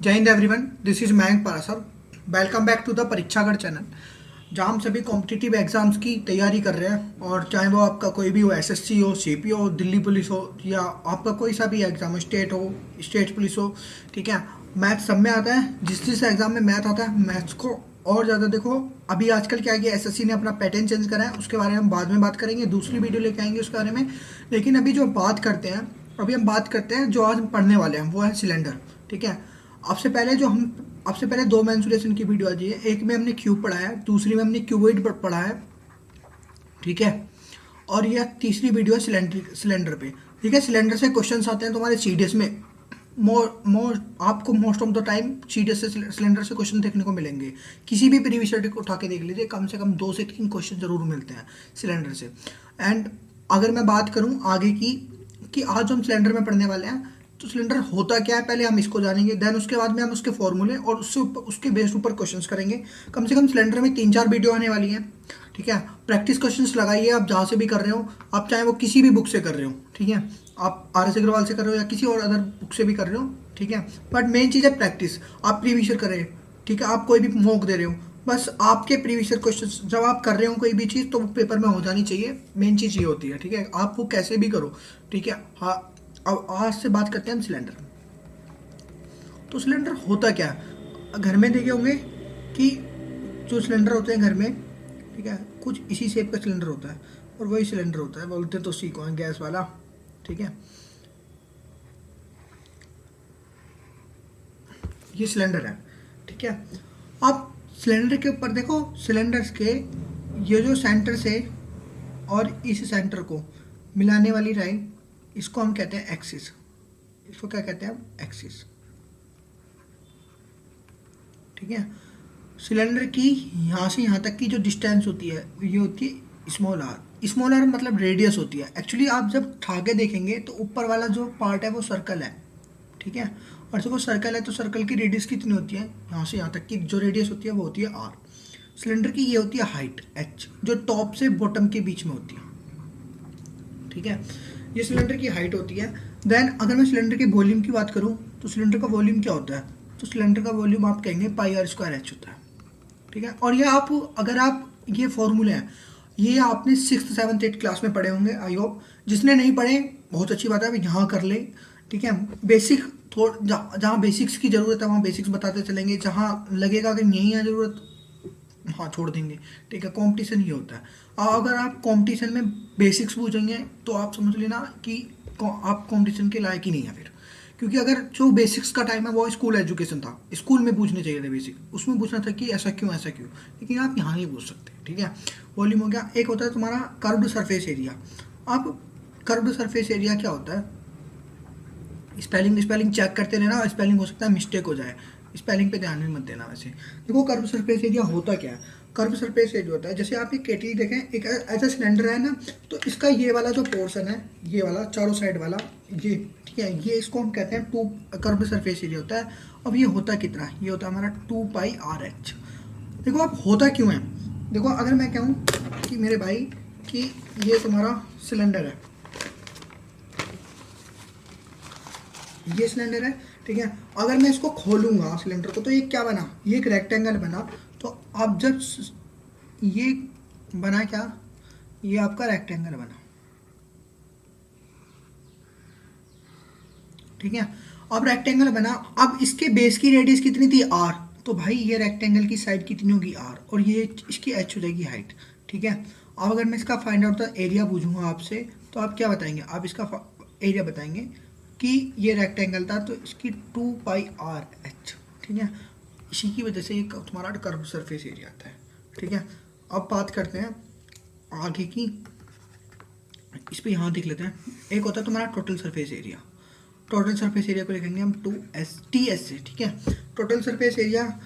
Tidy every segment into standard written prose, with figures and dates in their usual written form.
जय हिंद everyone, this is Mayank Parashar. Welcome back to the Parikshagarh channel, जहां हम सभी कॉम्पिटिटिव एग्जाम्स की तैयारी कर रहे हैं। और चाहे वो आपका कोई भी हो, एसएससी हो, सीपी हो, दिल्ली पुलिस हो, या आपका कोई सा भी एग्जाम हो, स्टेट पुलिस हो, ठीक है। मैथ सब में आता है। जिस एग्जाम में मैथ आता है, मैथ्स को और ज़्यादा देखो। अभी आजकल क्या किया, एसएससी ने अपना पैटर्न चेंज करा है, उसके बारे में हम बाद में बात करेंगे, दूसरी वीडियो लेके आएंगे उसके बारे में। लेकिन अभी जो बात करते हैं, अभी हम बात करते हैं जो आज हम पढ़ने वाले हैं, वो है सिलेंडर, ठीक है। आपसे पहले दो मेंसुरेशन की वीडियो आ जी है। एक में हमने क्यूब पढ़ा है, दूसरी में हमने क्यूबॉइड पढ़ा है, ठीक है। और यह तीसरी वीडियो है सिलेंडर पे, ठीक है। सिलेंडर से क्वेश्चंस आते हैं तुम्हारे सीडीएस में। आपको most of the time CDS से सिलेंडर से क्वेश्चन देखने को मिलेंगे। किसी भी प्रीवियस ईयर को उठा के देख लीजिए, कम से कम 2 से 3 क्वेश्चन जरूर मिलते हैं सिलेंडर से। एंड अगर मैं बात करूं आगे की, कि आज हम सिलेंडर में पढ़ने वाले हैं, तो सिलेंडर होता क्या है पहले हम इसको जानेंगे। देन उसके बाद में हम उसके फॉर्मूले और उसके बेस्ड ऊपर क्वेश्चंस करेंगे। कम से कम सिलेंडर में 3-4 वीडियो आने वाली हैं, ठीक है। प्रैक्टिस क्वेश्चंस लगाइए, आप जहाँ से भी कर रहे हो, आप चाहे वो किसी भी बुक से कर रहे हो, ठीक है। आप RS अग्रवाल से कर रहे हो या किसी और अदर बुक से भी कर रहे हो, ठीक है। बट मेन चीज़ है प्रैक्टिस। आप प्रीवियस ईयर करें, ठीक है। आप कोई भी मॉक दे रहे हो, बस आपके प्रीवियस ईयर क्वेश्चन जब आप कर रहे हो कोई भी चीज़, तो वो पेपर में हो जानी चाहिए। मेन चीज़ ये होती है, ठीक है। आप वो कैसे भी करो, ठीक है। हाँ, अब आज से बात करते हैं हम सिलेंडर। तो सिलेंडर होता क्या है, घर में देखे होंगे कि जो सिलेंडर होते हैं घर में, ठीक है, कुछ इसी शेप का सिलेंडर होता है, और वही सिलेंडर होता है, बोलते हैं तो सी को गैस वाला, ठीक है। ये सिलेंडर है, ठीक है। आप सिलेंडर के ऊपर देखो, सिलेंडर्स के ये जो सेंटर से और इस सेंटर को मिलाने वाली लाइन, इसको हम कहते हैं एक्सिस। इसको क्या कहते हैं हम? एक्सिस, ठीक है। सिलेंडर की यहाँ से यहाँ तक की जो डिस्टेंस होती है, ये होती है स्मॉल आर। स्मॉल आर मतलब रेडियस होती है। एक्चुअली आप जब ठाके देखेंगे तो ऊपर वाला जो पार्ट है वो सर्कल है, ठीक है। और देखो सर्कल है तो सर्कल की रेडियस कितनी होती है, यहाँ से यहाँ तक की जो रेडियस होती है वो होती है आर। सिलेंडर की ये होती है हाइट एच, जो टॉप से बॉटम के बीच में होती है, ठीक है। ये सिलेंडर की हाइट होती है। देन अगर मैं सिलेंडर के वॉल्यूम की बात करूँ, तो सिलेंडर का वॉल्यूम क्या होता है? तो सिलेंडर का वॉल्यूम आप कहेंगे πr² होता है, ठीक है। और ये आप, अगर आप ये फॉर्मूले हैं, ये आपने 6th 7th 8th क्लास में पढ़े होंगे, आई होप। जिसने नहीं पढ़े, बहुत अच्छी बात है, अभी यहाँ कर ले, ठीक है। बेसिक जहाँ बेसिक्स की ज़रूरत है वहाँ बेसिक्स बताते चलेंगे, जहाँ लगेगा कि नहीं है ज़रूरत, हाँ छोड़ देंगे, ठीक है। कंपटीशन ये होता है। और अगर आप कंपटीशन में बेसिक्स पूछेंगे तो आप समझ लेना कि आप कंपटीशन के लायक ही नहीं है फिर। क्योंकि अगर जो बेसिक्स का टाइम है वो स्कूल एजुकेशन था, स्कूल में पूछने चाहिए थे बेसिक, उसमें पूछना था कि ऐसा क्यों ऐसा क्यों, लेकिन आप यहाँ नहीं पूछ सकते, ठीक है। वॉल्यूम हो गया। एक होता है तुम्हारा कर्व्ड सरफेस एरिया। अब कर्व्ड सरफेस एरिया क्या होता है? स्पेलिंग चेक करते रहना, स्पेलिंग हो सकता है मिस्टेक हो जाए, स्पेलिंग पे ध्यान भी मत देना। वैसे देखो, कर्व सरफेस एरिया होता क्या है? कर्व सरफेस एरिया होता है, जैसे आप एक केटली देखें, एक ऐसा सिलेंडर है ना, तो इसका ये वाला जो पोर्शन है, ये वाला चारों साइड वाला, ये, ठीक है, ये इसको हम कहते हैं 2 कर्व सरफेस एरिया होता है। अब ये होता कितना? ये होता है हमारा 2πrh। देखो अब होता क्यों है? देखो, अगर मैं कहूँ कि मेरे भाई कि ये तुम्हारा सिलेंडर है, ये सिलेंडर है, ठीक है। अगर मैं इसको खोलूंगा सिलेंडर को, तो ये क्या बना? ये एक रेक्टेंगल बना। तो अब जब ये बना क्या? ये आपका रेक्टेंगल बना, ठीक है। अब रेक्टेंगल बना, अब इसके बेस की रेडियस कितनी थी? आर। तो भाई ये रेक्टेंगल की साइड कितनी होगी? आर, और ये इसकी एच हो जाएगी हाइट, ठीक है। अब अगर मैं इसका फाइंड आउट द एरिया पूछूंगा आपसे, तो आप क्या बताएंगे? आप इसका एरिया बताएंगे कि ये रेक्टेंगल था, तो इसकी 2πrh, ठीक है। इसी की वजह से ये तुम्हारा कर्व सरफेस एरिया आता है, ठीक है। अब बात करते हैं आगे की, इस पर यहाँ देख लेते हैं। एक होता है तुम्हारा total surface area. Total surface area को लिखेंगे हम TS से, ठीक है। टोटल सरफेस एरिया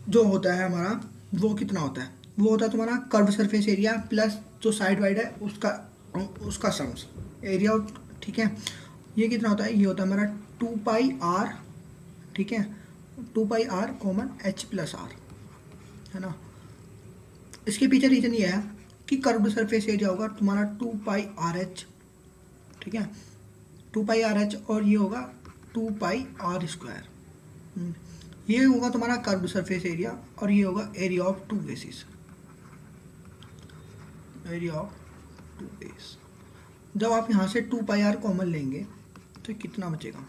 जो होता है हमारा, वो कितना होता है? वो होता है तुम्हारा कर्व सरफेस एरिया प्लस जो साइड वाइड है उसका सम्स एरिया, ठीक है। ये कितना होता है? ये होता है हमारा 2πr, ठीक है। 2πr कॉमन h+r, है ना। इसके पीछे रीजन ये है कि कर्व्ड सरफेस एरिया होगा तुम्हारा 2πrh, ठीक है, 2πrh, और ये होगा 2πr², ये होगा तुम्हारा कर्व्ड सरफेस एरिया और ये होगा area of two bases, area of two base. जब आप यहाँ से 2πr कॉमन लेंगे तो कितना बचेगा,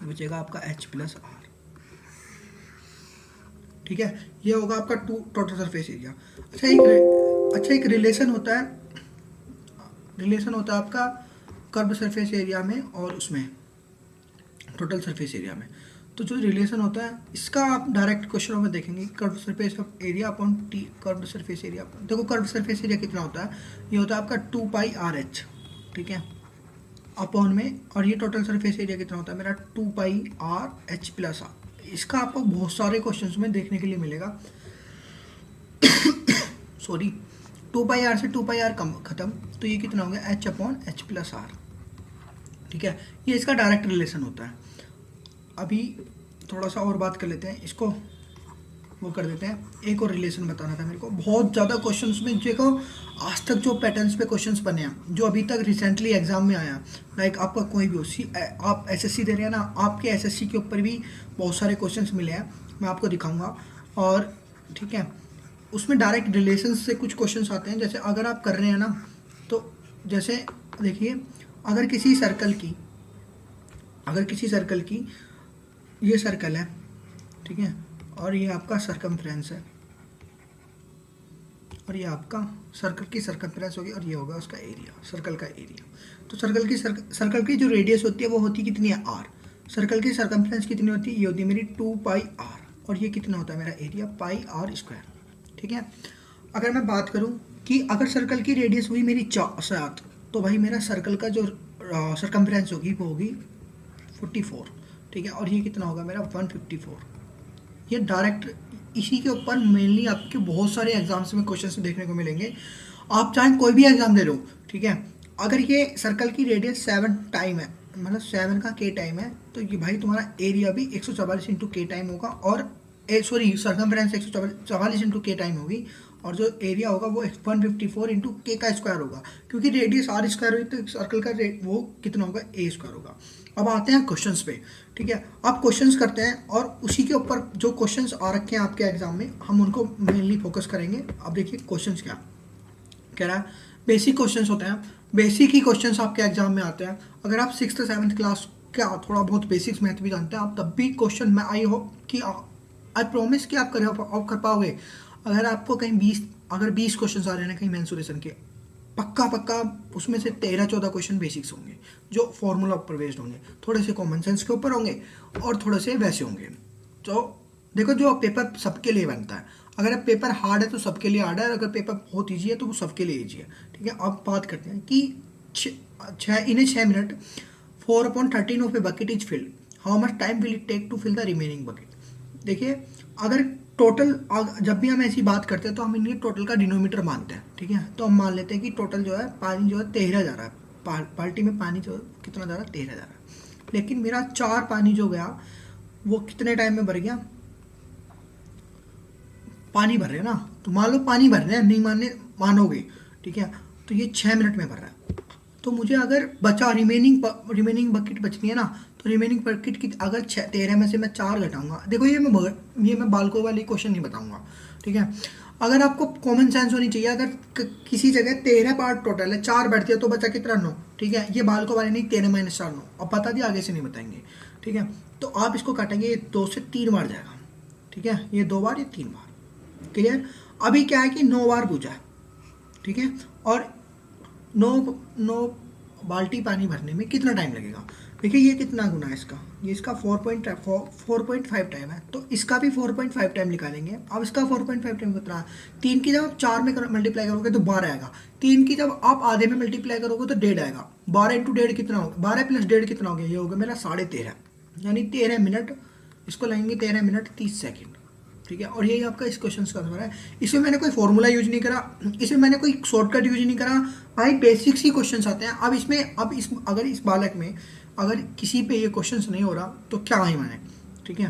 बचेगा आपका h+r। ठीक है, ये होगा आपका टोटल सरफेस एरिया। अच्छा एक रिलेशन होता है, रिलेशन होता है आपका कर्व सरफेस एरिया में और उसमें टोटल सरफेस एरिया में। तो जो रिलेशन होता है इसका आप डायरेक्ट क्वेश्चनों में देखेंगे, curve surface area upon T, curve surface area. देखो कर्व सरफेस एरिया कितना होता है, ये होता है आपका 2πrh, ठीक है, अपॉन में, और ये टोटल सरफेस एरिया कितना होता है मेरा 2πrh+r। इसका आपको बहुत सारे क्वेश्चंस में देखने के लिए मिलेगा। सॉरी, 2πr से 2πr कम खत्म, तो ये कितना हो गया h/h+r। ठीक है, ये इसका डायरेक्ट रिलेशन होता है। अभी थोड़ा सा और बात कर लेते हैं, इसको वो कर देते हैं। एक और रिलेशन बताना था मेरे को, बहुत ज़्यादा क्वेश्चंस में देखो आज तक जो पैटर्न्स पे क्वेश्चंस बने हैं, जो अभी तक रिसेंटली एग्जाम में आया, लाइक आपका कोई भी हो, आप एसएससी दे रहे हैं ना, आपके एसएससी के ऊपर भी बहुत सारे क्वेश्चंस मिले हैं, मैं आपको दिखाऊंगा। और ठीक है, उसमें डायरेक्ट रिलेशन से कुछ क्वेश्चंस आते हैं। जैसे अगर आप कर रहे हैं ना, तो जैसे देखिए, अगर किसी सर्कल की ये सर्कल है, ठीक है, और ये आपका सरकमफ्रेंस है, और ये आपका सर्कल की सरकमफ्रेंस होगी, और ये होगा उसका एरिया, सर्कल का एरिया। तो सर्कल की जो रेडियस होती है वो होती है कितनी है, r। सर्कल की सरकमफ्रेंस कितनी होती है, ये होती है मेरी 2πr, और ये कितना होता है मेरा एरिया πr²। ठीक है, अगर मैं बात करूं कि अगर सर्कल की रेडियस हुई मेरी 7, तो भाई मेरा सर्कल का जो सरकमफ्रेंस होगी वो होगी 44। ठीक है, और ये कितना होगा मेरा 154। ये डायरेक्ट इसी के ऊपर मेनली आपके बहुत सारे एग्जाम्स में क्वेश्चंस देखने को मिलेंगे। आप चाहे कोई भी एग्जाम दे लो, ठीक है, अगर ये सर्कल की रेडियस 7 टाइम है, मतलब 7 का k टाइम है, तो ये भाई तुम्हारा एरिया भी 144 इंटू k टाइम होगा, और सर्कमफ्रेंस 144 इंटू k टाइम होगी, और जो एरिया होगा वो 154 इंटू k का स्क्वायर होगा, क्योंकि रेडियस r² हुई तो सर्कल का वो कितना होगा a² होगा। अब आते हैं क्वेश्चंस पे। ठीक है, आप क्वेश्चंस करते हैं और उसी के ऊपर जो क्वेश्चंस आ रखे हैं आपके एग्जाम में, हम उनको मेनली फोकस करेंगे। अब देखिए क्वेश्चंस क्या कह रहा है, बेसिक क्वेश्चंस होते हैं, बेसिक ही क्वेश्चंस आपके एग्जाम में आते हैं। अगर आप 6th 7th क्लास का थोड़ा बहुत बेसिक्स मैथ भी जानते हैं आप, तब भी क्वेश्चन में आई होप कि आई प्रॉमिस कि आप कर पाओगे। अगर आपको कहीं 20 क्वेश्चन आ रहे हैं ना कहीं मेंसुरेशन के, पक्का उसमें से 13-14 क्वेश्चन बेसिक्स होंगे, जो फॉर्मूला ऊपर बेस्ड होंगे, थोड़े से कॉमन सेंस के ऊपर होंगे, और थोड़े से वैसे होंगे। तो देखो, जो पेपर सबके लिए बनता है, अगर पेपर हार्ड है तो सबके लिए हार्ड है, अगर पेपर बहुत ईजी है तो वो सबके लिए ईजी है। ठीक है, अब बात करते हैं कि 6 minute 4/13 of a bucket is filled, how much time will it take to fill the remaining bucket. देखिए, अगर टोटल, जब भी हम ऐसी बात करते हैं तो हम इनके टोटल का डिनोमीटर मानते हैं। ठीक है, तो हम मान लेते हैं कि टोटल जो है पानी जो है 13 जा रहा है, बाल्टी में पानी जो कितना जा रहा है 13 जा रहा है, लेकिन मेरा 4 पानी जो गया वो कितने टाइम में भर गया, पानी भर रहे हैं ना, तो मान लो पानी भर रहे हैं, नहीं मानोगे, ठीक है, तो ये 6 मिनट में भर रहा है। तो मुझे अगर बचा रिमेनिंग बकेट बचनी है ना, तो रिमेनिंग बकेट की अगर 13 में से मैं 4 घटाऊंगा, देखो ये मैं बालकों वाली क्वेश्चन नहीं बताऊंगा। ठीक है, अगर आपको कॉमन सेंस होनी चाहिए, अगर किसी जगह 13 पार्ट टोटल है, 4 बढ़ती है तो बचा कितना 9। ठीक है, ये बालकों वाले नहीं, 13 - 4 9, अब बता दिया, आगे से नहीं बताएंगे। ठीक है, तो आप इसको काटेंगे, ये 2 से 3 बार जाएगा। ठीक है, ये 2 बार, ये 3 बार, क्लियर। अभी क्या है कि 9 बार पूछा है, ठीक है, और 9 बाल्टी पानी भरने में कितना टाइम लगेगा। देखिए ये कितना गुना है इसका, ये इसका 4.5 टाइम है, तो इसका भी 4.5 टाइम निकालेंगे। अब इसका 4.5 टाइम कितना है, 3 की जब आप 4 में मल्टीप्लाई करोगे तो 12 आएगा, 3 की जब आप आधे में मल्टीप्लाई करोगे तो 1.5 आएगा, 12 इंटू 1.5 कितना होगा, 12 + 1.5 कितना हो गया, ये होगा मेरा 13.5, यानी 13 मिनट, इसको लगेंगे 13 मिनट 30 सेकेंड। ठीक है, और यही आपका इस क्वेश्चन का आंसर है। इसमें मैंने कोई फॉर्मूला यूज नहीं करा, इसमें मैंने कोई शॉर्टकट यूज नहीं करा, भाई बेसिक्स ही क्वेश्चंस आते हैं। अगर इस बालक में अगर किसी पे ये क्वेश्चंस नहीं हो रहा तो क्या है मैंने। ठीक है,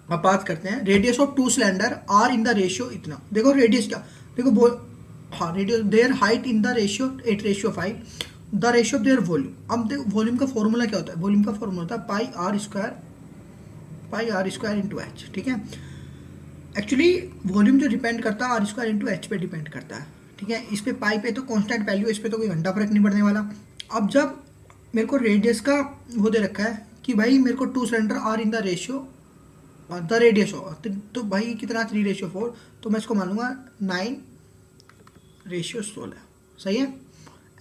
अब बात करते हैं radius of 2 cylinder are in the ratio इतना। देखो रेडियस क्या, देखो हाँ, radius their height in the ratio 8:5, the ratio of their volume. अब देखो वॉल्यूम का फॉर्मूला क्या होता है, वॉल्यूम का फॉर्मूला होता है पाई आर स्क्वायर इंटू एच। ठीक है, एक्चुअली वॉल्यूम जो डिपेंड करता है आर स्क्वायर इंटू एच पे डिपेंड करता है। ठीक है, इस पे पाई पे तो कांस्टेंट वैल्यू, इस पे तो कोई घंटा फर्क नहीं पड़ने वाला। अब जब मेरे को रेडियस का वो दे रखा है कि भाई मेरे को 2 cylinder are in the ratio the radius हो, तो भाई कितना 3:4, तो मैं इसको मान लूँगा 9:16। सही है,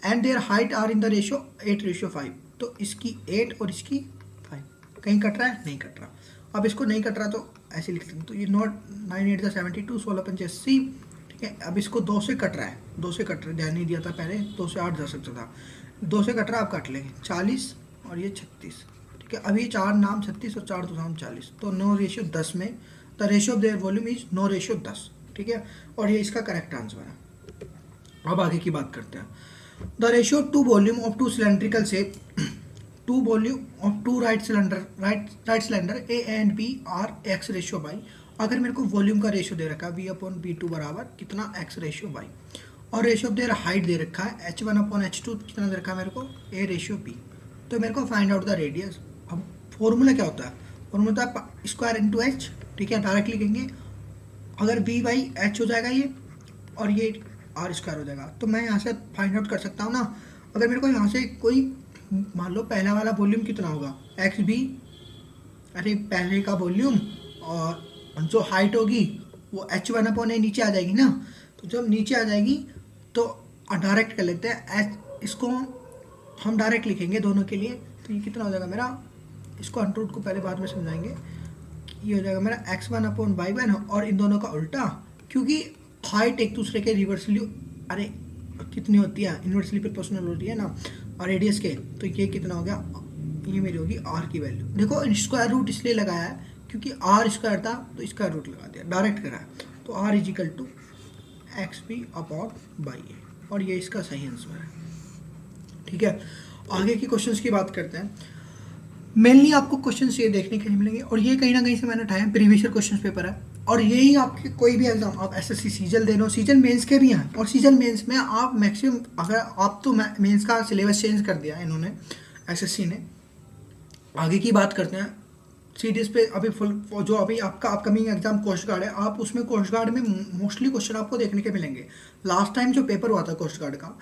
and their height are in the ratio 8:5, तो इसकी 8 और इसकी 5। कहीं कट रहा है, नहीं कट रहा। अब इसको नहीं कट रहा तो ऐसे लिख सकते, तो ये नॉट 9 8 72 16 5 80। ठीक है, अब इसको 2 से कट रहा है, 2 से कट रहा है, ध्यान नहीं दिया था पहले, 2 से 8 जा सकता था, 2 से कट रहा है, आप काट लेंगे 40 और ये 36। ठीक है, अब ये 4 नाम 36 और 4 2 40, तो 9:10 में the ratio of their volume is 9:10। ठीक है, और ये इसका करेक्ट आंसर है। अब आगे की बात करते हैं। The ratio two volume of two cylindrical shape, two volume of two right cylinder a and b are x ratio by. अगर मेरे को वॉल्यूम का रेशियो दे रखा है V/B2 बराबर कितना x रेशियो बाई, और रेशियो ऑफ देयर हाइट दे रखा है H1/H2 कितना दे रखा है मेरे को A/B, तो मेरे को फाइंड आउट द रेडियस। अब फॉर्मूला क्या होता है, फॉर्मूला होता है स्क्वायर इंटू एच। ठीक है, डायरेक्ट लिखेंगे, अगर B/H हो जाएगा ये, और ये आर स्क्वायर हो जाएगा, तो मैं यहाँ से फाइंड आउट कर सकता हूँ ना। अगर मेरे को यहाँ से कोई मान लो पहला वाला वॉल्यूम कितना होगा XB, अरे पहले का वॉल्यूम, और जो हाइट होगी वो H1/A नीचे आ जाएगी ना, तो जब नीचे आ जाएगी तो डायरेक्ट कर लेते हैं एच, इसको हम डायरेक्ट लिखेंगे दोनों के लिए, तो ये कितना हो जाएगा मेरा, इसको अंडररूट को पहले बाद में समझाएंगे। ये हो जाएगा मेरा x1/y1, और इन दोनों का उल्टा, क्योंकि हाइट एक दूसरे के रिवर्सली, अरे कितनी होती है, इन्वर्सली प्रोपोर्शनल होती है ना, और रेडियस के, तो ये कितना हो गया, ये मेरी होगी आर की वैल्यू। देखो स्क्वायर रूट इसलिए लगाया है क्योंकि आर स्क्वायर था तो स्क्वायर रूट लगा दिया, डायरेक्ट करा है, तो आर इजिकल टू XB/बाई, और ये इसका सही आंसर है। ठीक है, आगे के क्वेश्चंस की बात करते हैं। मेनली आपको क्वेश्चंस ये देखने के लिए मिलेंगे, और ये कहीं ना कहीं से मैंने उठाया है, प्रीवियस ईयर क्वेश्चन पेपर है, और यही आपके कोई भी एग्जाम, आप एसएससी सीजल दे लो, सीजल मेंस के भी हैं, और सीजल मेंस में आप मैक्सिमम, अगर आप तो मेंस का सिलेबस चेंज कर दिया इन्होंने, एसएससी ने। आगे की बात करते हैं, सीडीएस पे अभी फुल जो अभी आपका अपकमिंग एग्जाम कोस्ट गार्ड है, आप उसमें कोस्ट गार्ड में मोस्टली क्वेश्चन आपको देखने के मिलेंगे। लास्ट टाइम जो पेपर हुआ था कोस्ट गार्ड का,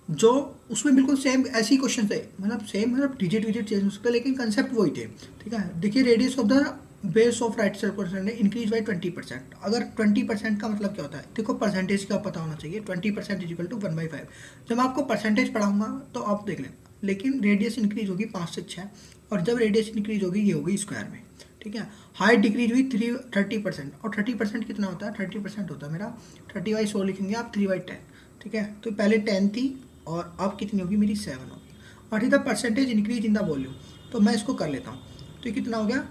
जो उसमें बिल्कुल सेम ऐसे ही क्वेश्चन थे, मतलब सेम, मतलब डिजिट विजिट चेंज हो सकता है, लेकिन कंसेप्ट वही थे। ठीक है, देखिए radius of the base of right circular increase by 20%। अगर 20% का मतलब क्या होता है, देखो परसेंटेज का पता होना चाहिए, 20% इक्वल टू 1/5। जब मैं आपको परसेंटेज पढ़ाऊंगा तो आप देख लें, लेकिन रेडियस इंक्रीज होगी 5 से 6, और जब रेडियस इंक्रीज होगी ये होगी स्क्वायर में। ठीक है, हाइट डिक्रीज हुई 30%, और 30% कितना होता है, 30% होता है मेरा 30/100 लिखेंगे आप, 3/10। ठीक है, तो पहले 10 थी और अब कितनी होगी मेरी 7 होगी, और इधर percentage increase in the volume, तो मैं इसको कर लेता हूँ, तो ये कितना हो गया,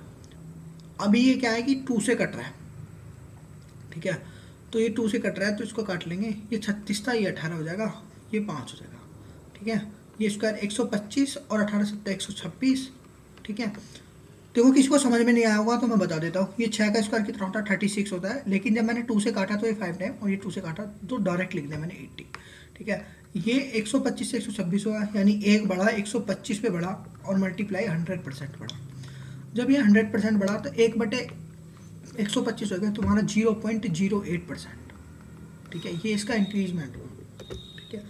अभी ये क्या है कि 2 से कट रहा है। ठीक है, तो ये 2 से कट रहा है, तो इसको काट लेंगे, ये 36 था, ये 18 हो जाएगा, ये 5 हो जाएगा। ठीक है, ये स्क्वायर 125 और 18 7 126। ठीक है, देखो किसी को समझ में नहीं आया होगा तो मैं बता देता हूँ, ये 6 का स्क्वायर कितना होता है, 36 होता है, लेकिन जब मैंने 2 से काटा तो ये 5 टाइम, और ये 2 से काटा तो डायरेक्ट लिख दिया मैंने 80। ठीक है, ये 125 से 126 हुआ, यानी एक बढ़ा 125 पे बढ़ा, और मल्टीप्लाई 100% बढ़ा। जब ये 100% बढ़ा तो 1/125 हो गया, तुम्हारा 0.08%। ठीक है, ये इसका इंक्रीजमेंट हुआ। ठीक है,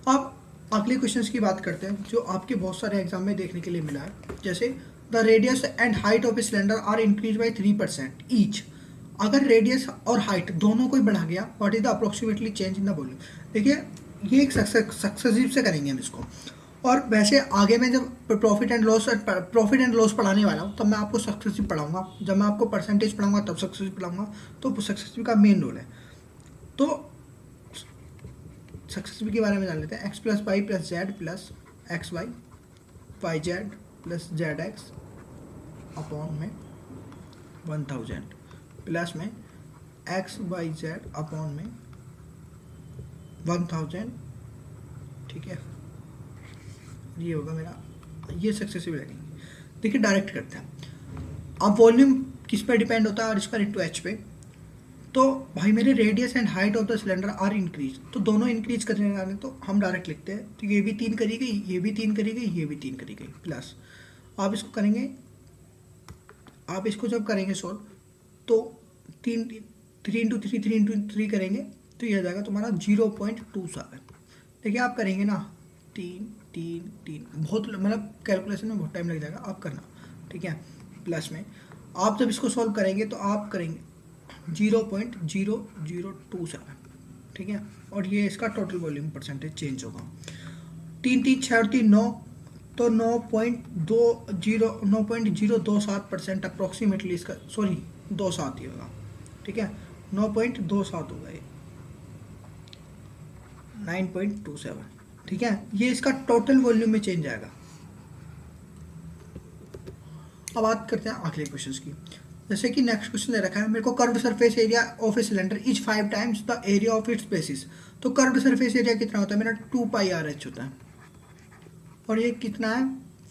अब अगले क्वेश्चंस की बात करते हैं जो आपके बहुत सारे एग्जाम में देखने के लिए मिला है, जैसे the radius and height of a cylinder are increase by 3% each. अगर रेडियस और हाइट दोनों को ही बढ़ा गया, what is the approximately change in the volume. देखिए ये एक सक्सेसिव से करेंगे हम इसको, और वैसे आगे मैं जब प्रॉफिट एंड लॉस पढ़ाने वाला हूँ तब मैं आपको सक्सेसिव पढ़ाऊंगा, जब मैं आपको परसेंटेज पढ़ाऊंगा तब सक्सेसिव पढ़ाऊंगा, तो सक्सेसिव का मेन रोल है। तो सक्सेसिव के बारे में जान लेते हैं, x+y + z + xy yz + zx upon में 1000 प्लस में xyz अपॉन में 1000। ठीक है, ये होगा मेरा, ये सक्सेसिव लगेंगे। देखिए डायरेक्ट करते हैं, अब वॉल्यूम किस पे डिपेंड होता है, और स्क्वायर इंटू एच पे, तो भाई मेरे radius and height of the cylinder are increase, तो दोनों इंक्रीज करने वाले, तो हम डायरेक्ट लिखते हैं, तो ये भी 3 करी गई, ये भी 3 करी गई, ये भी 3 करी गई, प्लस आप इसको करेंगे, आप इसको जब करेंगे सॉल्व, तो 3 करेंगे तो ये आ जाएगा तुम्हारा 0.27। देखिए आप करेंगे ना, 3 बहुत मतलब कैलकुलेशन में बहुत टाइम लग जाएगा, आप करना, ठीक है। प्लस में आप जब इसको सॉल्व करेंगे तो आप करेंगे 0.0027, ठीक है। और ये इसका टोटल वॉल्यूम परसेंटेज चेंज होगा, 3 3 6 और 3 9, तो 9.027% अप्रोक्सीमेटली इसका, सॉरी 27 ही होगा, ठीक है, 9.27 होगा ये, 9.27, ठीक है। ये इसका टोटल वॉल्यूम में चेंज आएगा। अब बात करते हैं अगले क्वेश्चन की। जैसे कि नेक्स्ट क्वेश्चन दे रखा है मेरे को, curved surface area of a cylinder is 5 times the area of its basis. तो कर्व्ड सरफेस एरिया कितना होता है मेरा, 2πr/h होता है, और ये कितना है,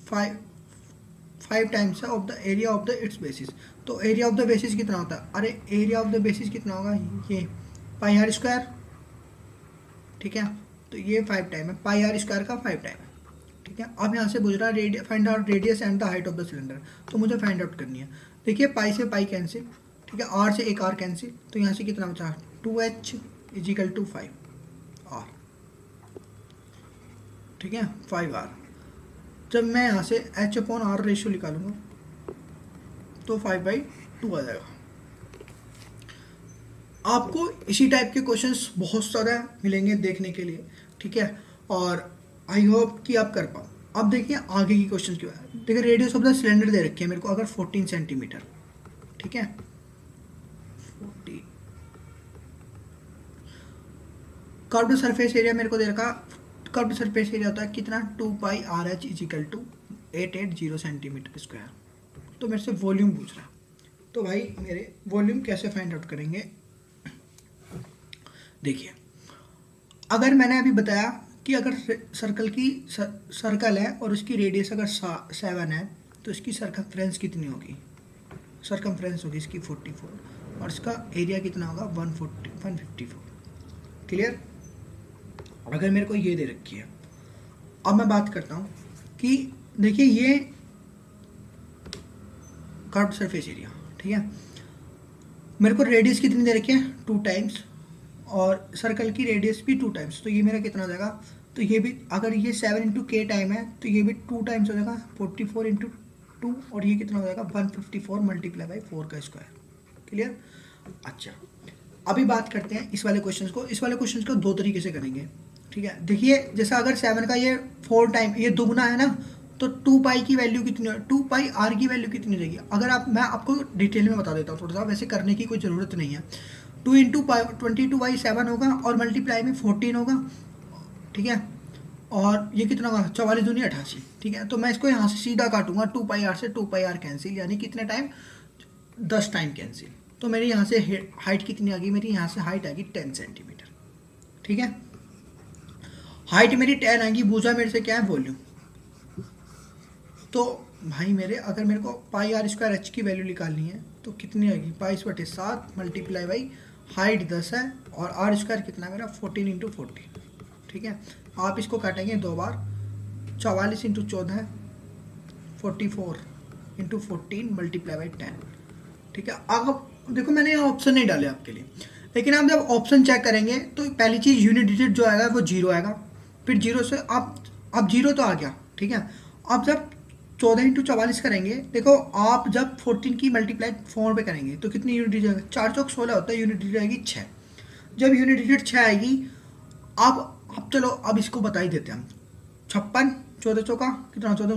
5 times of the area of the it's basis. तो एरिया ऑफ द बेसिस कितना होता है, अरे एरिया ऑफ द बेसिस कितना होगा, ये πr², ठीक है। तो ये 5 टाइम है, πr² का 5 टाइम है, ठीक है। अब यहाँ से पूछ रहा है find out radius and the height of the cylinder, तो मुझे फाइंड आउट करनी है। देखिए पाई से पाई कैंसिल, ठीक है, आर से एक आर कैंसिल, तो यहाँ से कितना बचा, 2h = 5r, ठीक है, 5r। जब मैं यहाँ से h/r रेशियो निकालूंगा तो 5/2 आ जाएगा। आपको इसी टाइप के क्वेश्चंस बहुत सारे मिलेंगे देखने के लिए, ठीक है, और आई होप कि आप कर पाओ। अब देखिए आगे की क्वेश्चन की बात, देखिए रेडियस ऑफ द सिलेंडर दे रखी है मेरे को अगर 14 सेंटीमीटर, ठीक है, 14। कर्व्ड सरफेस एरिया मेरे को दे रखा, कर्व्ड सरफेस एरिया होता है कितना, 2πr/h = 880 सेंटीमीटर स्क्वायर। तो मेरे से वॉल्यूम पूछ रहा है, तो भाई मेरे वॉल्यूम कैसे फाइंड आउट करेंगे। देखिए अगर मैंने अभी बताया कि अगर सर्कल है और उसकी रेडियस अगर 7 है, तो इसकी सरकमफ्रेंस कितनी होगी, सरकमफ्रेंस होगी इसकी 44, और इसका एरिया कितना होगा, 154। क्लियर। अगर मेरे को ये दे रखी है, अब मैं बात करता हूँ कि देखिए ये कर्व्ड सरफेस एरिया, ठीक है, मेरे को रेडियस कितनी दे रखी है, 2 टाइम्स, और सर्कल की रेडियस भी 2 टाइम्स, तो ये मेरा कितना हो जाएगा, तो ये भी अगर ये 7 × k टाइम है तो ये भी 2 टाइम्स हो जाएगा, 44 × 2, और ये कितना हो जाएगा, 154 × 4 का स्क्वायर। क्लियर। अच्छा अभी बात करते हैं इस वाले क्वेश्चन को। इस वाले क्वेश्चन को 2 तरीके से करेंगे, ठीक है। देखिए जैसा अगर 7 का ये 4 टाइम ये दुगना है ना, तो 2π की वैल्यू कितनी है, 2πr की वैल्यू कितनी रहेगी। अगर आप, मैं आपको डिटेल में बता देता हूँ थोड़ा सा, वैसे करने की कोई ज़रूरत नहीं है। 2 × 22/7 होगा और मल्टीप्लाई में 14 होगा, ठीक है, और ये कितना होगा, 44 दूनी 88, ठीक है। तो मैं इसको यहाँ से सीधा काटूंगा, 2πr से 2πr कैंसिल, यानी कितने टाइम, 10 टाइम कैंसिल। तो मेरी यहाँ से हाइट कितनी आ गई, मेरी यहाँ से हाइट आ गई 10 सेंटीमीटर, ठीक है। हाइट मेरी 10 आएगी, भूजा मेरे से क्या है, वॉल्यूम। तो भाई मेरे अगर मेरे को πr² की वैल्यू निकालनी है तो कितनी आएगी, 22/7 मल्टीप्लाई बाई हाइट 10 है और r² कितना है मेरा, 14 × 14, ठीक है। आप इसको काटेंगे 2 बार, 44 × 14 44 × 14 मल्टीप्लाई बाई 10, ठीक है। अब देखो मैंने यहाँ ऑप्शन नहीं डाले आपके लिए, लेकिन आप जब ऑप्शन चेक करेंगे तो पहली चीज़ यूनिट डिजिट जो आएगा वो 0 आएगा, फिर 0 से अब 0 तो आ गया, ठीक है। अब जब 14 × 44 करेंगे, देखो आप जब 14 की मल्टीप्लाई 4 पे करेंगे तो कितनी यूनिट डिजिट आएगी, 4 चौक 16 होता है, यूनिट डिजिट आएगी 6। जब यूनिट डिजिट 6 आएगी, अब चलो अब इसको बता ही देते हैं हम। 56, 14 चौका कितना, 14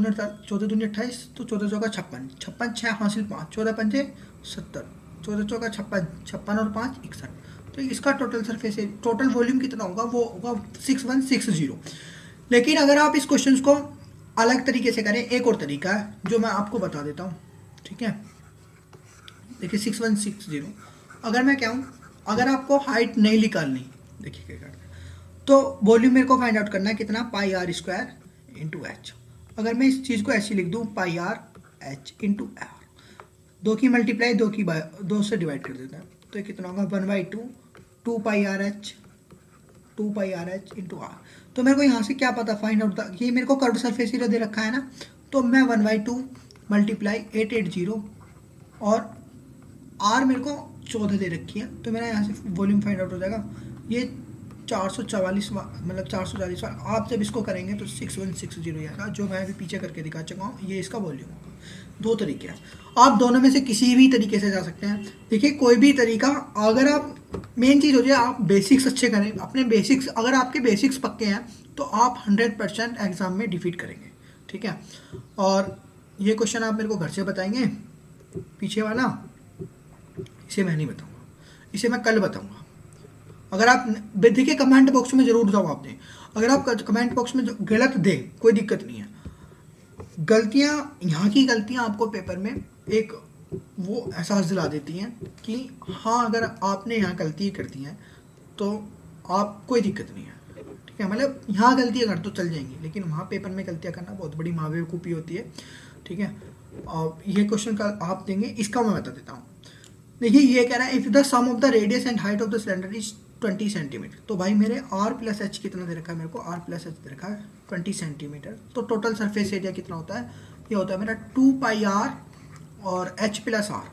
दूनी 28, तो 14 चौका 56, 56 6 हासिल 5, 14 पंजे 70, 14 चौका 56, 56 और 5 61। तो इसका टोटल सरफेस टोटल वॉल्यूम कितना होगा, वो होगा 6160। लेकिन अगर आप इस क्वेश्चन को अलग तरीके से करें, एक और तरीका है जो मैं आपको बता देता हूँ, ठीक है। देखिए 6160, अगर मैं क्या हूँ, अगर आपको हाइट नहीं निकालनी, देखिए क्या करना है, तो वॉल्यूम मेरे को फाइंड आउट करना है कितना, πr² × h। अगर मैं इस चीज़ को ऐसे लिख दूँ, πr h × r, 2 की मल्टीप्लाई 2 से डिवाइड कर देता है, तो ये कितना होगा 1/2 2πRH इंटू आर। तो मेरे को यहाँ से क्या पता फाइंड आउट था, ये मेरे को कर्व सरफेस एरिया दे रखा है ना, तो मैं 1/2 मल्टीप्लाई 880 और आर मेरे को 14 दे रखी है, तो मेरा यहाँ से वॉल्यूम फाइंड आउट हो जाएगा। ये 444 मतलब 440 आप जब इसको करेंगे तो 6160 आएगा, जो मैं अभी पीछे करके दिखा चुका हूँ। ये इसका वॉल्यूम होगा। दो तरीके हैं, आप दोनों में से किसी भी तरीके से जा सकते हैं। देखिए कोई भी तरीका, अगर आप मेन चीज़ हो जाए आप बेसिक्स अच्छे करें, अपने बेसिक्स, अगर आपके बेसिक्स पक्के हैं तो आप 100% एग्ज़ाम में डिफीट करेंगे, ठीक है। और ये क्वेश्चन आप मेरे को घर से बताएंगे, पीछे वाला इसे मैं नहीं बताऊँगा, इसे मैं कल बताऊँगा। अगर आप देखिए कमेंट बॉक्स में ज़रूर जवाब दें, अगर आप कमेंट बॉक्स में गलत दें कोई दिक्कत नहीं है। गलतियाँ, यहाँ की गलतियाँ आपको पेपर में एक वो एहसास दिला देती हैं कि हाँ अगर आपने यहाँ गलती कर दी हैं तो आप कोई दिक्कत नहीं है, ठीक है। मतलब यहाँ गलतियाँ कर तो चल जाएंगी, लेकिन वहाँ पेपर में गलतियाँ करना बहुत बड़ी बेवकूफ़ी होती है, ठीक है। और ये क्वेश्चन का आप देंगे, इसका मैं बता देता हूँ। देखिए ये कह रहा है if the sum of the radius and height of the cylinder is 20 centimetre, तो भाई मेरे r प्लस एच कितना दे रखा है, मेरे को r प्लस एच दे रखा है 20 सेंटीमीटर। तो टोटल सरफेस एरिया कितना होता है, ये होता है मेरा 2πr और h प्लस आर।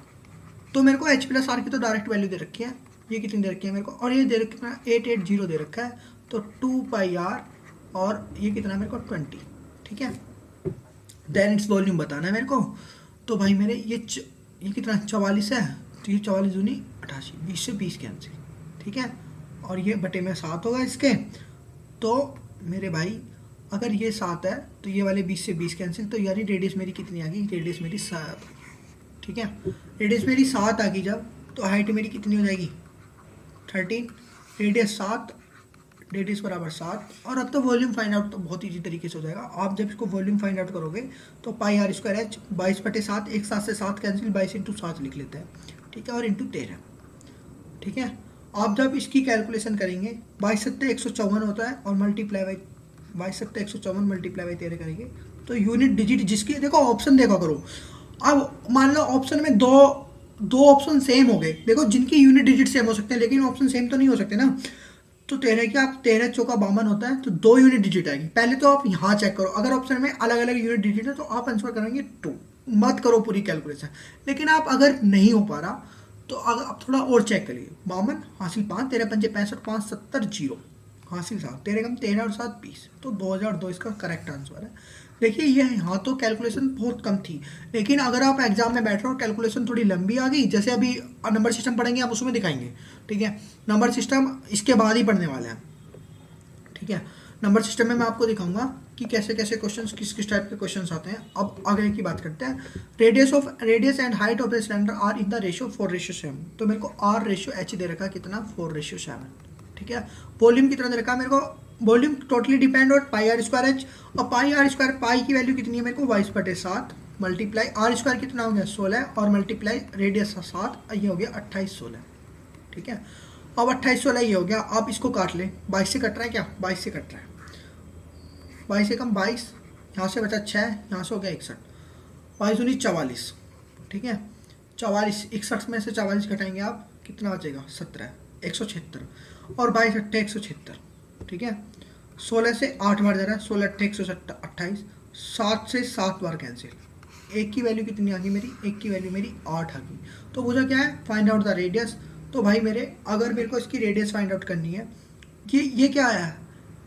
तो मेरे को h प्लस आर की तो डायरेक्ट वैल्यू दे रखी है, ये कितनी दे रखी है मेरे को, और ये दे रखा है 880 दे रखा है, तो 2πr और ये कितना है मेरे को 20, ठीक है। देन इट्स वॉल्यूम बताना है मेरे को, तो भाई मेरे ये कितना 44 है, तो ये 44 दूनी 88, 20 से 20 कैंसिल, ठीक है। और ये बटे में 7 होगा इसके, तो मेरे भाई अगर ये 7 है तो ये वाले 20 से 20 कैंसिल, तो यानी रेडियस मेरी कितनी आ गई, रेडियस मेरी 7, ठीक है। रेडियस मेरी 7 आ गई जब, तो हाइट मेरी कितनी हो जाएगी 13, रेडियस 7, रेडियस बराबर 7। और अब तो वॉल्यूम फाइंड आउट तो बहुत ईजी तरीके से हो जाएगा। आप जब इसको वॉल्यूम फाइंड आउट करोगे तो πr²h 22/7, एक 7 से 7 कैंसिल, 22 × 7 लिख लेते हैं, ठीक है, और इंटू 13, ठीक है। आप जब इसकी कैलकुलेशन करेंगे 22 × 7 154 होता है, और मल्टीप्लाई बाई 22 × 7 154 मल्टीप्लाई बाई 13 करेंगे तो यूनिट डिजिट जिसकी, देखो ऑप्शन देखा करो। अब मान लो ऑप्शन में दो ऑप्शन सेम हो गए, देखो जिनकी यूनिट डिजिट सेम हो सकते हैं लेकिन ऑप्शन सेम तो नहीं हो सकते ना। तो 13 की आप 13 चौका 52 होता है, तो 2 यूनिट डिजिट आएगी। पहले तो आप यहाँ चेक करो, अगर ऑप्शन में अलग अलग यूनिट डिजिट है तो आप आंसर करेंगे 2, मत करो पूरी कैलकुलेशन। लेकिन आप अगर नहीं हो पा रहा तो अगर आप थोड़ा और चेक करिए, 52 हासिल 5, 13 × 5 = 65, 5 × 7 = 0 हासिल 7, 13 कम 13 और 7 20, तो 2002 इसका करेक्ट आंसर है। देखिए ये यहाँ तो कैलकुलेशन बहुत कम थी, लेकिन अगर आप एग्जाम में बैठ रहे हो कैलकुलेशन थोड़ी लंबी आ गई, जैसे अभी नंबर सिस्टम पढ़ेंगे आप उसमें दिखाएंगे, ठीक है। नंबर सिस्टम इसके बाद ही पढ़ने वाले हैं, ठीक है। नंबर सिस्टम में मैं आपको दिखाऊंगा कि कैसे कैसे क्वेश्चंस, किस किस टाइप के क्वेश्चंस आते हैं। अब आगे की बात करते हैं। Radius and height of the cylinder are in the ratio 4:7, तो मेरे को r/h दे रखा है कितना 4:7, ठीक है। वॉल्यूम कितना दे रखा है मेरे को, volume totally depend on πr²h, और πr², पाई की वैल्यू कितनी है मेरे को 22/7 मल्टीप्लाई r² कितना हो गया 16, और मल्टीप्लाई रेडियस 7, ये हो गया 28/16, ठीक है। अब 28/16 ये हो गया, आप इसको काट लें, 22 से कट रहा है क्या, 22 से कट रहा है, 22 से कम 22, यहाँ से बचा 6, यहाँ से हो गया 61, 22 दूनी 44, ठीक है। 44, 61 में से 44 घटाएंगे आप, कितना बचेगा 17, 176, और 22 × 8 = 176, ठीक है। 16 से 8 बार जा रहा है, 16 × 8 = 28, 7 से 7 बार कैंसिल, एक की वैल्यू कितनी आ गई मेरी, एक की वैल्यू मेरी 8 आ गई। तो पूछा क्या है, फाइंड आउट द रेडियस। तो भाई मेरे अगर मेरे को इसकी रेडियस फाइंड आउट करनी है, ये क्या आया,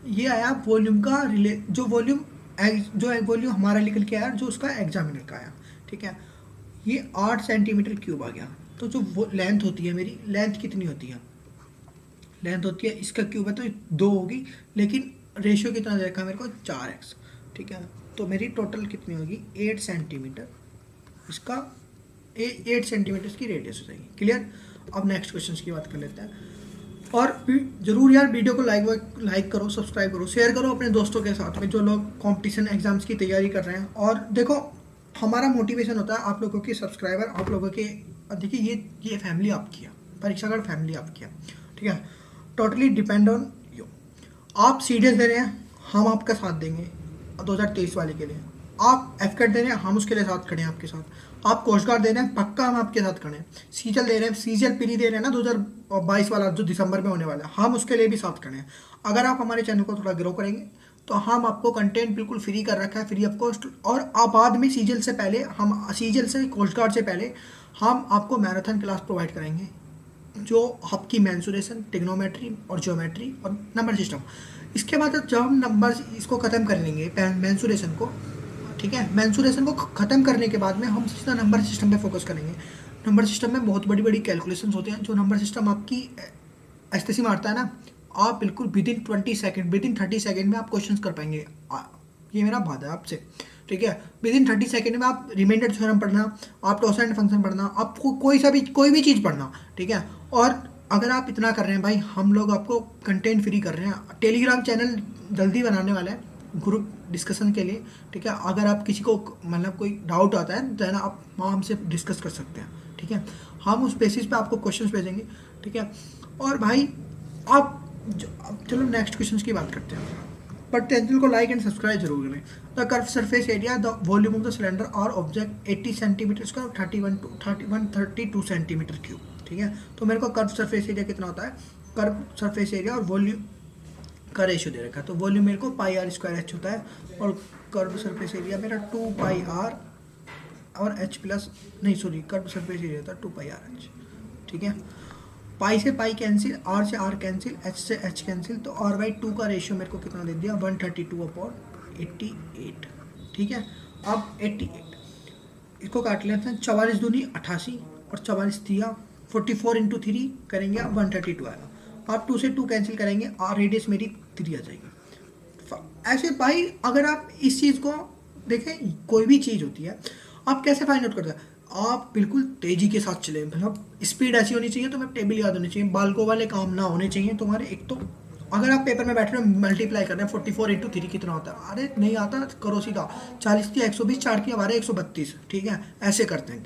ये आया वॉल्यूम का जो वॉल्यूम हमारा निकल के आया, जो उसका एग्जामिनर का आया, ठीक है। ये 8 सेंटीमीटर क्यूब आ गया, तो जो लेंथ होती है मेरी, लेंथ कितनी होती है, लेंथ होती है इसका क्यूब है तो 2 होगी, लेकिन रेशियो कितना दे रखा है मेरे को 4x, ठीक है। तो मेरी टोटल कितनी होगी 8 सेंटीमीटर, इसका 8 सेंटीमीटर की रेडियस हो जाएगी। क्लियर। अब नेक्स्ट क्वेश्चन की बात कर लेते हैं। और जरूर यार वीडियो को लाइक करो, सब्सक्राइब करो, शेयर करो अपने दोस्तों के साथ में जो लोग कंपटीशन एग्जाम्स की तैयारी कर रहे हैं। और देखो हमारा मोटिवेशन होता है आप लोगों के सब्सक्राइबर, आप लोगों के, देखिए ये फैमिली आपकी है, परीक्षागढ़ फैमिली आपकी है, ठीक है। Totally depend on you. आप सीरियस दे रहे हैं, हम आपका साथ देंगे 2023 वाले के लिए। आप एफकेट दे रहे हैं, हम उसके लिए साथ खड़े हैं आपके साथ। आप कोस्ट गार्ड दे रहे हैं, पक्का हम आपके साथ खड़े हैं। सीजल दे रहे हैं, सीजल पीरी दे रहे हैं ना 2022 वाला जो दिसंबर में होने वाला है, हम उसके लिए भी साथ खड़े हैं। अगर आप हमारे चैनल को थोड़ा ग्रो करेंगे तो हम आपको कंटेंट बिल्कुल फ्री कर रखा है, फ्री ऑफ कॉस्ट। और बाद में सीजल से पहले हम, सीजल से कोस्ट गार्ड से पहले हम आपको मैराथन क्लास प्रोवाइड करेंगे, जो आपकी मेंसुरेशन, टिग्नोमेट्री और ज्योमेट्री और नंबर सिस्टम। इसके बाद जब हम नंबर इसको ख़त्म कर लेंगे मेंसुरेशन को, ठीक है, मेंसुरेशन को ख़त्म करने के बाद में हम सीधा नंबर सिस्टम पे फोकस करेंगे। नंबर सिस्टम में बहुत बड़ी बड़ी कैलकुलेशंस होते हैं, जो नंबर सिस्टम आपकी ऐसे मारता है ना, आप बिल्कुल with in 20 second, with in 30 second में आप क्वेश्चन कर पाएंगे। ये मेरा वादा है आपसे, ठीक है। विद इन 30 सेकेंड में आप रिमाइंडर थ्योरम पढ़ना, आप टॉसेंट फंक्शन पढ़ना, आपको कोई भी चीज़ पढ़ना, ठीक है। और अगर आप इतना कर रहे हैं भाई, हम लोग आपको कंटेंट फ्री कर रहे हैं। टेलीग्राम चैनल जल्दी बनाने वाला है ग्रुप डिस्कशन के लिए, ठीक है। अगर आप किसी को मतलब कोई डाउट आता है तो है ना, आप वहाँ हमसे डिस्कस कर सकते हैं, ठीक है। हम उस बेसिस पे आपको क्वेश्चंस भेजेंगे, ठीक है। और भाई आप चलो नेक्स्ट क्वेश्चन की बात करते हैं, बट चैनल को लाइक एंड सब्सक्राइब जरूर करें। The curve surface area, the volume of the cylinder और object 80 centimetre square, 3132 centimetre cube, ठीक है। तो मेरे को कर्व सरफेस एरिया कितना होता है, कर्व सरफेस एरिया और वॉल्यूम का रेशियो दे रखा है। तो वॉल्यूम मेरे को पाई आर स्क्वायर एच होता है, और कर्व सरफेस एरिया मेरा 2 पाई आर और एच प्लस, नहीं सॉरी, कर्व सरफेस एरिया था 2 पाई आर एच, ठीक है। पाई से पाई कैंसिल, आर से आर कैंसिल, एच से एच कैंसिल, तो आर बाई 2 का रेशियो मेरे को कितना दे दिया, 132/88, ठीक है। अब 88 इसको काट लेते हैं, 44 दूनी 88 और 44 दिया 44 इंटू 3 करेंगे, अब 132 आएगा। आप 2 से 2 कैंसिल करेंगे, आर रेडियस मेरी 3 आ जाएगी। ऐसे भाई अगर आप इस चीज़ को देखें, कोई भी चीज़ होती है आप कैसे फाइंड आउट करते हैं, आप बिल्कुल तेज़ी के साथ चलें, मतलब स्पीड ऐसी होनी चाहिए, तुम्हें टेबल याद होनी चाहिए, बालकों वाले काम ना होने चाहिए तुम्हारे। एक तो अगर आप पेपर में बैठ रहे हो मल्टीप्लाई कर रहे हैं 44 इंटू 3 कितना होता है, अरे नहीं आता करो सीधा, 40 थी 120, 4 की हमारे 132, ठीक है। ऐसे करते हैं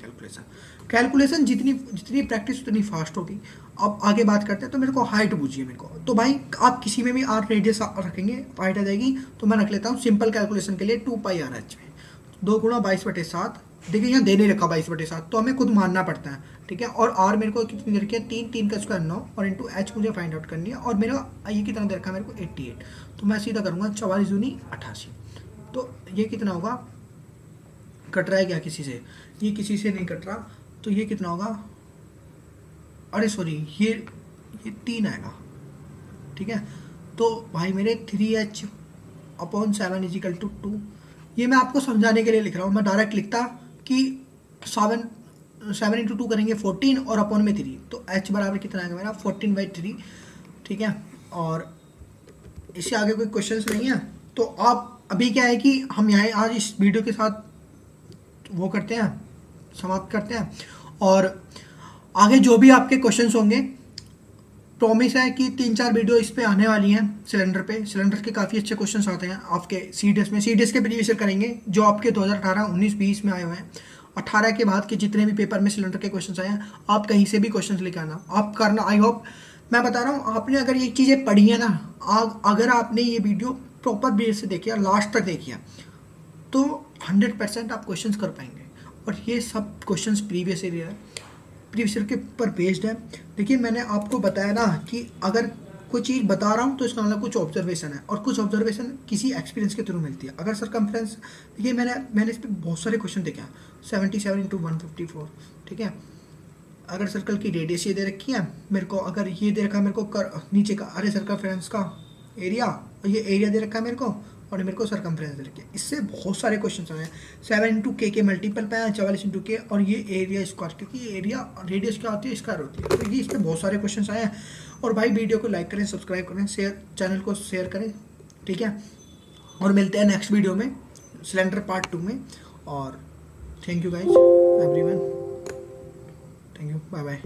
कैलकुलेशन जितनी प्रैक्टिस उतनी फास्ट होगी। अब आगे बात करते हैं, तो मेरे को हाइट पूछिए मेरे को, तो भाई आप किसी में भी आर रेडियस रखेंगे, हाइट आ जाएगी। तो मैं रख लेता हूँ सिंपल कैलकुलेशन के लिए 2 पाई आर एच में 2 गुणा 22/7, देखिए यहाँ दे नहीं रखा 22/7, तो हमें खुद मानना पड़ता है, ठीक है। और आर मेरे को कितनी दे रखी है, 3 का स्क्वायर 9, और इंटू एच मुझे फाइंड आउट करनी है, और मेरा ये कितना दे रखा है मेरे को 88। तो मैं सीधा करूँगा 44 दूनी 88, तो ये कितना होगा, कट रहा है क्या किसी से, ये किसी से नहीं कट रहा, तो ये कितना होगा, अरे सॉरी ये 3 आएगा, ठीक है। तो भाई मेरे 3h/7 = 2। ये मैं आपको समझाने के लिए लिख रहा हूँ, मैं डायरेक्ट लिखता कि 7 इंटू 2 करेंगे 14 और अपॉन में 3, तो h बराबर कितना आएगा मेरा 14/3, ठीक है। और इससे आगे कोई क्वेश्चंस नहीं है। तो आप अभी क्या है कि हम यहाँ आज इस वीडियो के साथ वो करते हैं, समाप्त करते हैं, और आगे जो भी आपके क्वेश्चंस होंगे, प्रॉमिस है कि 3-4 वीडियो इस पे आने वाली हैं सिलेंडर पे। सिलेंडर के काफ़ी अच्छे क्वेश्चंस आते हैं आपके सीडीएस में, सीडीएस के प्रीवियस ईयर करेंगे जो आपके 2018, 19, 20 में आए हुए हैं। 18 के बाद के जितने भी पेपर में सिलेंडर के क्वेश्चंस आए हैं, आप कहीं से भी क्वेश्चंस लेके आना, आप करना। आई होप, मैं बता रहा हूँ, आपने अगर ये चीज़ें पढ़ी है ना, अगर आपने ये वीडियो प्रॉपर बेस से देखी है, लास्ट तक देखी है, तो 100% आप क्वेश्चंस कर पाएंगे। और ये सब क्वेश्चंस प्रीवियस ईयर के ऊपर बेस्ड है। देखिए मैंने आपको बताया ना कि अगर कोई चीज़ बता रहा हूँ तो इसका मतलब कुछ ऑब्जर्वेशन है, और कुछ ऑब्जर्वेशन किसी एक्सपीरियंस के थ्रू मिलती है। अगर सरकमफ्रेंस, देखिए मैंने इस पर बहुत सारे क्वेश्चन देखे हैं, 77 × 154, ठीक है। अगर सर्कल की रेडियस ये दे रखी है मेरे को, अगर ये दे रखा है मेरे को नीचे का अरे सर्कमफ्रेंस का एरिया, और ये एरिया दे रखा है मेरे को, और मेरे को सरकमफ्रेंस दे रखी है, इससे बहुत सारे क्वेश्चन आए हैं। 7 × k के मल्टीपल पे है 44 × k, और ये एरिया स्क्वायर, क्योंकि एरिया रेडियस क्या होती है, स्क्वायर होती है। तो ये इसमें बहुत सारे क्वेश्चन आए हैं। और भाई वीडियो को लाइक करें, सब्सक्राइब करें, चैनल को शेयर करें, ठीक है। और मिलते हैं नेक्स्ट वीडियो में, सिलेंडर पार्ट 2 में। और thank you guys everyone, thank you, bye bye.